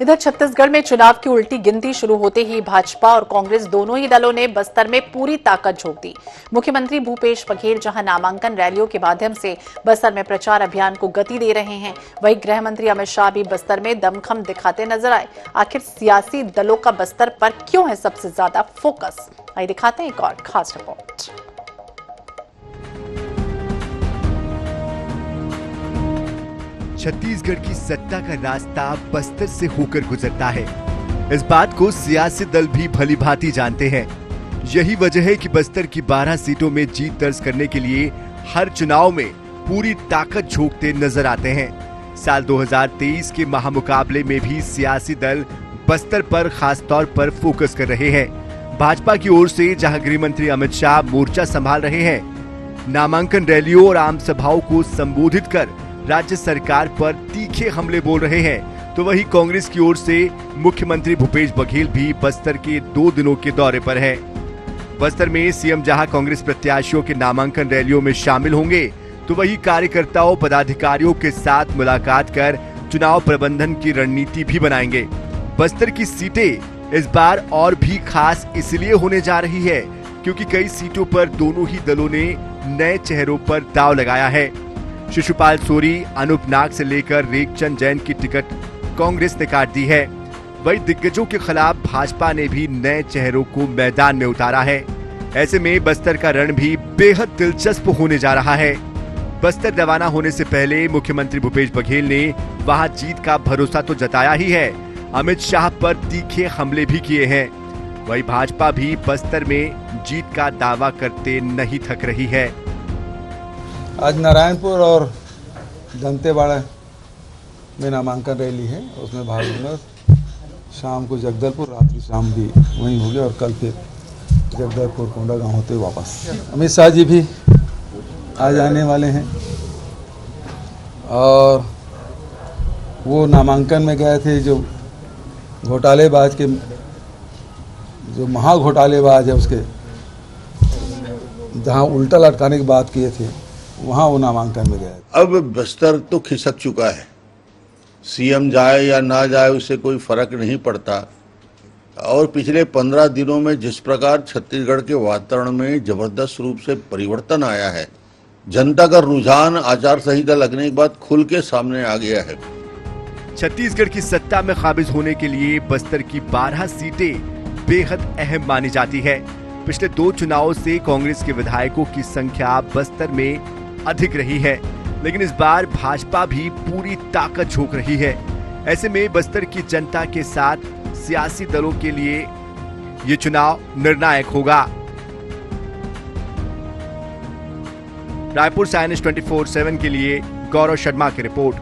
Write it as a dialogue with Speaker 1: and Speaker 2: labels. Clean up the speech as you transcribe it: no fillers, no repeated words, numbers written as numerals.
Speaker 1: इधर छत्तीसगढ़ में चुनाव की उल्टी गिनती शुरू होते ही भाजपा और कांग्रेस दोनों ही दलों ने बस्तर में पूरी ताकत झोंक दी। मुख्यमंत्री भूपेश बघेल जहां नामांकन रैलियों के माध्यम से बस्तर में प्रचार अभियान को गति दे रहे हैं, वहीं गृह मंत्री अमित शाह भी बस्तर में दमखम दिखाते नजर आए। आखिर सियासी दलों का बस्तर पर क्यों है सबसे ज्यादा फोकस, आइए दिखाते हैं एक और खास रिपोर्ट।
Speaker 2: छत्तीसगढ़ की सत्ता का रास्ता बस्तर से होकर गुजरता है। इस बात को सियासी दल भी भली भांति जानते हैं। यही वजह है कि बस्तर की 12 सीटों में जीत दर्ज करने के लिए हर चुनाव में पूरी ताकत झोंकते नजर आते हैं। साल 2023 के महामुकाबले में भी सियासी दल बस्तर पर खास तौर पर फोकस कर रहे हैं। भाजपा की ओर से जहां गृह मंत्री अमित शाह मोर्चा संभाल रहे हैं, नामांकन रैलियों और आम सभाओं को संबोधित कर राज्य सरकार पर तीखे हमले बोल रहे हैं, तो वही कांग्रेस की ओर से मुख्यमंत्री भूपेश बघेल भी बस्तर के 2 दिनों के दौरे पर है। बस्तर में सीएम जहां कांग्रेस प्रत्याशियों के नामांकन रैलियों में शामिल होंगे, तो वही कार्यकर्ताओं पदाधिकारियों के साथ मुलाकात कर चुनाव प्रबंधन की रणनीति भी बनाएंगे। बस्तर की सीटें इस बार और भी खास इसलिए होने जा रही है क्योंकि कई सीटों पर दोनों ही दलों ने नए चेहरों पर दांव लगाया है। शिशुपाल सोरी, अनूप नाग से लेकर रेखचंद जैन की टिकट कांग्रेस ने काट दी है। वही दिग्गजों के खिलाफ भाजपा ने भी नए चेहरों को मैदान में उतारा है। ऐसे में बस्तर का रण भी बेहद दिलचस्प होने जा रहा है। बस्तर रवाना होने से पहले मुख्यमंत्री भूपेश बघेल ने वहां जीत का भरोसा तो जताया ही है, अमित शाह पर तीखे हमले भी किए हैं। वही भाजपा भी बस्तर में जीत का दावा करते नहीं थक रही है।
Speaker 3: आज नारायणपुर और दंतेवाड़ा में नामांकन रैली है, उसमें भाग लूंगा। शाम को जगदलपुर, रात्रि शाम भी वहीं होगी और कल फिर जगदलपुर कोंडागांव होते वापस। अमित शाह जी भी आज आने वाले हैं और वो नामांकन में गए थे जो घोटालेबाज के, जो महाघोटालेबाज है उसके जहां उल्टा लटकाने की बात किए थे, वहां वो नामांकन में गया।
Speaker 4: अब बस्तर तो खिसक चुका है, सीएम जाए या ना जाए उससे कोई फर्क नहीं पड़ता। और पिछले 15 दिनों में जिस प्रकार छत्तीसगढ़ के वातावरण में जबरदस्त रूप से परिवर्तन आया है, जनता का रुझान आचार संहिता लगने के बाद खुल के सामने आ गया है।
Speaker 2: छत्तीसगढ़ की सत्ता में काबिज होने के लिए बस्तर की 12 सीटें बेहद अहम मानी जाती है। पिछले 2 चुनावों से कांग्रेस के विधायकों की संख्या बस्तर में अधिक रही है, लेकिन इस बार भाजपा भी पूरी ताकत झोंक रही है। ऐसे में बस्तर की जनता के साथ सियासी दलों के लिए ये चुनाव निर्णायक होगा। रायपुर से INS 24/7 के लिए गौरव शर्मा की रिपोर्ट।